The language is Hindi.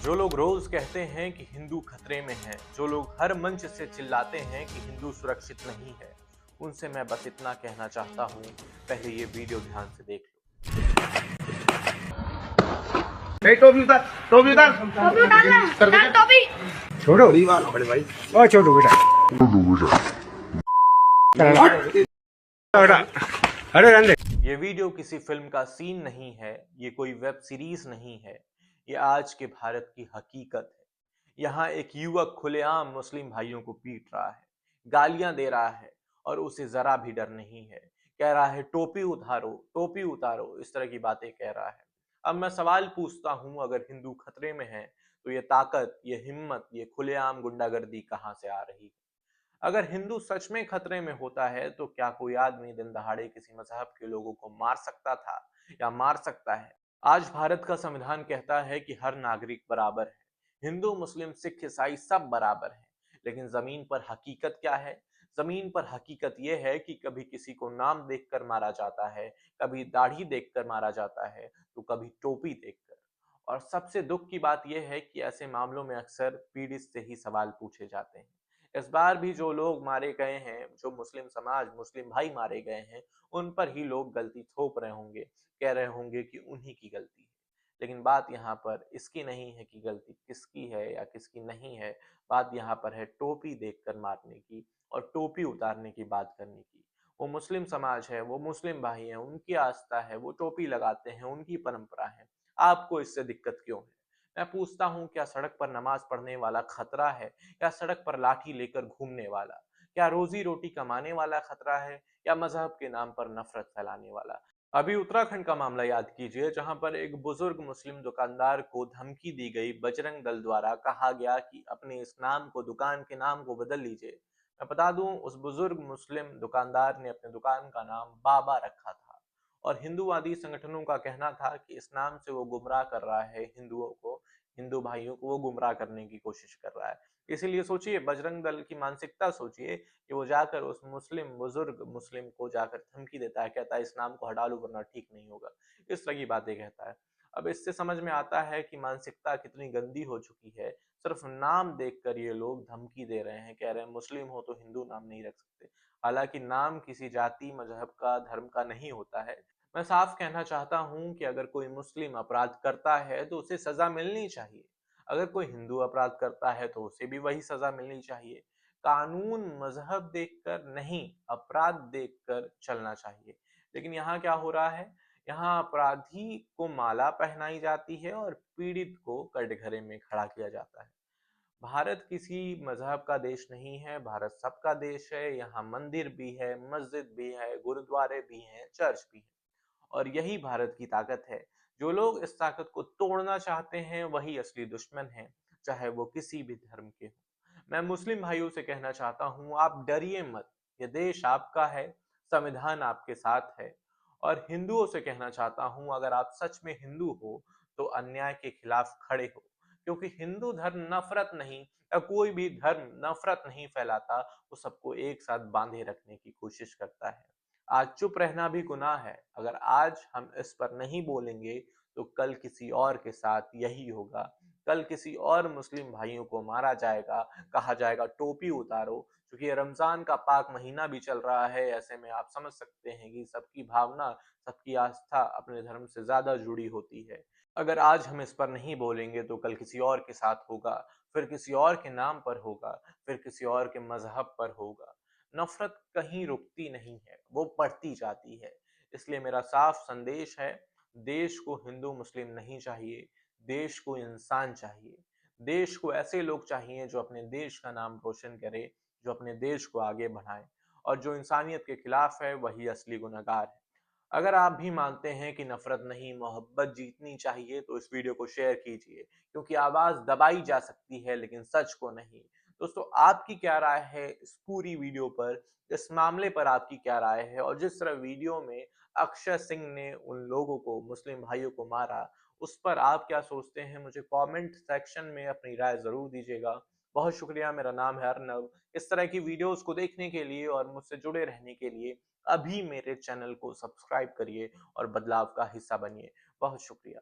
जो लोग रोज कहते हैं कि हिंदू खतरे में हैं, जो लोग हर मंच से चिल्लाते हैं कि हिंदू सुरक्षित नहीं है, उनसे मैं बस इतना कहना चाहता हूँ, पहले ये वीडियो ध्यान से देख लो। टोपी उतार, टोपी उतार, टोपी उतारना, उतार टोपी। छोड़ो दीवार बड़े भाई। ओ छोटू बेटा, अरे रंदे। ये वीडियो किसी फिल्म का सीन नहीं है, ये कोई वेब सीरीज नहीं है, ये आज के भारत की हकीकत है। यहाँ एक युवक खुलेआम मुस्लिम भाइयों को पीट रहा है, गालियां दे रहा है और उसे जरा भी डर नहीं है। कह रहा है टोपी उतारो, टोपी उतारो, इस तरह की बातें कह रहा है। अब मैं सवाल पूछता हूं, अगर हिंदू खतरे में है तो ये ताकत, ये हिम्मत, ये खुलेआम गुंडागर्दी कहां से आ रही है? अगर हिंदू सच में खतरे में होता है तो क्या कोई आदमी दिन दहाड़े किसी मजहब के लोगों को मार सकता था या मार सकता है? आज भारत का संविधान कहता है कि हर नागरिक बराबर है, हिंदू मुस्लिम सिख ईसाई सब बराबर हैं। लेकिन जमीन पर हकीकत क्या है? जमीन पर हकीकत यह है कि कभी किसी को नाम देखकर मारा जाता है, कभी दाढ़ी देखकर मारा जाता है, तो कभी टोपी देखकर। और सबसे दुख की बात यह है कि ऐसे मामलों में अक्सर पीड़ित से ही सवाल पूछे जाते हैं। इस बार भी जो लोग मारे गए हैं, जो मुस्लिम समाज, मुस्लिम भाई मारे गए हैं, उन पर ही लोग गलती थोप रहे होंगे, कह रहे होंगे कि उन्हीं की गलती है। लेकिन बात यहाँ पर इसकी नहीं है कि गलती किसकी है या किसकी नहीं है। बात यहाँ पर है टोपी देखकर मारने की और टोपी उतारने की बात करने की। वो मुस्लिम समाज है, वो मुस्लिम भाई है, उनकी आस्था है, वो टोपी लगाते हैं, उनकी परंपरा है। आपको इससे दिक्कत क्यों है? मैं पूछता हूँ, क्या सड़क पर नमाज पढ़ने वाला खतरा है या सड़क पर लाठी लेकर घूमने वाला? क्या रोजी रोटी कमाने वाला खतरा है या मजहब के नाम पर नफरत फैलाने वाला? अभी उत्तराखंड का मामला याद कीजिए, जहां पर एक बुजुर्ग मुस्लिम दुकानदार को धमकी दी गई बजरंग दल द्वारा। कहा गया कि अपने इस नाम को, दुकान के नाम को बदल लीजिए। मैं बता दूं, उस बुजुर्ग मुस्लिम दुकानदार ने अपने दुकान का नाम बाबा रखा था और हिंदूवादी संगठनों का कहना था कि इस नाम से वो गुमराह कर रहा है हिंदुओं को, हिंदू भाइयों को वो गुमराह करने की कोशिश कर रहा है। इसीलिए सोचिए, बजरंग दल की मानसिकता सोचिए कि वो जाकर उस मुस्लिम बुजुर्ग मुस्लिम को जाकर धमकी देता है, कहता है इस नाम को हटा लो वरना ठीक नहीं होगा। इस तरह की बातें कहता है। अब इससे समझ में आता है कि मानसिकता कितनी गंदी हो चुकी है। सिर्फ नाम देखकर ये लोग धमकी दे रहे हैं, कह रहे हैं मुस्लिम हो तो हिंदू नाम नहीं रख सकते। हालांकि नाम किसी जाति, मजहब का, धर्म का नहीं होता है। मैं साफ कहना चाहता हूं कि अगर कोई मुस्लिम अपराध करता है तो उसे सजा मिलनी चाहिए। अगर कोई हिंदू अपराध करता है तो उसे भी वही सजा मिलनी चाहिए। कानून मजहब देखकर नहीं, अपराध देखकर चलना चाहिए। लेकिन यहाँ क्या हो रहा है? यहाँ अपराधी को माला पहनाई जाती है और पीड़ित को कटघरे में खड़ा किया जाता है। भारत किसी मजहब का देश नहीं है, भारत सबका देश है। यहाँ मंदिर भी है, मस्जिद भी है, गुरुद्वारे भी हैं, चर्च भी है। और यही भारत की ताकत है। जो लोग इस ताकत को तोड़ना चाहते हैं वही असली दुश्मन हैं, चाहे वो किसी भी धर्म के हो। मैं मुस्लिम भाइयों से कहना चाहता हूं, आप डरिए मत। ये देश आपका है, संविधान आपके साथ है। और हिंदुओं से कहना चाहता हूं, अगर आप सच में हिंदू हो तो अन्याय के खिलाफ खड़े हो। क्योंकि हिंदू धर्म नफरत नहीं, या कोई भी धर्म नफरत नहीं फैलाता, वो सबको एक साथ बांधे रखने की कोशिश करता है। आज चुप रहना भी गुनाह है। अगर आज हम इस पर नहीं बोलेंगे तो कल किसी और के साथ यही होगा। कल किसी और मुस्लिम भाइयों को मारा जाएगा, कहा जाएगा टोपी उतारो। क्योंकि ये रमजान का पाक महीना भी चल रहा है, ऐसे में आप समझ सकते हैं कि सबकी भावना, सबकी आस्था अपने धर्म से ज्यादा जुड़ी होती है। अगर आज हम इस पर नहीं बोलेंगे तो कल किसी और के साथ होगा, फिर किसी और के नाम पर होगा, फिर किसी और के मजहब पर होगा। नफरत कहीं रुकती नहीं है, वो बढ़ती जाती है। इसलिए मेरा साफ संदेश है, देश को हिंदू मुस्लिम नहीं चाहिए, देश को इंसान चाहिए। देश को ऐसे लोग चाहिए जो अपने देश का नाम रोशन करे, जो अपने देश को आगे बढ़ाए। और जो इंसानियत के खिलाफ है वही असली गुनहगार है। अगर आप भी मानते हैं कि नफरत नहीं, मोहब्बत जीतनी चाहिए, तो इस वीडियो को शेयर कीजिए। क्योंकि आवाज दबाई जा सकती है लेकिन सच को नहीं। दोस्तों, आपकी क्या राय है इस पूरी वीडियो पर? इस मामले पर आपकी क्या राय है? और जिस तरह वीडियो में अक्षय सिंह ने उन लोगों को, मुस्लिम भाइयों को मारा, उस पर आप क्या सोचते हैं? मुझे कमेंट सेक्शन में अपनी राय जरूर दीजिएगा। बहुत शुक्रिया। मेरा नाम है अर्नव। इस तरह की वीडियोस को देखने के लिए और मुझसे जुड़े रहने के लिए अभी मेरे चैनल को सब्सक्राइब करिए और बदलाव का हिस्सा बनिए। बहुत शुक्रिया।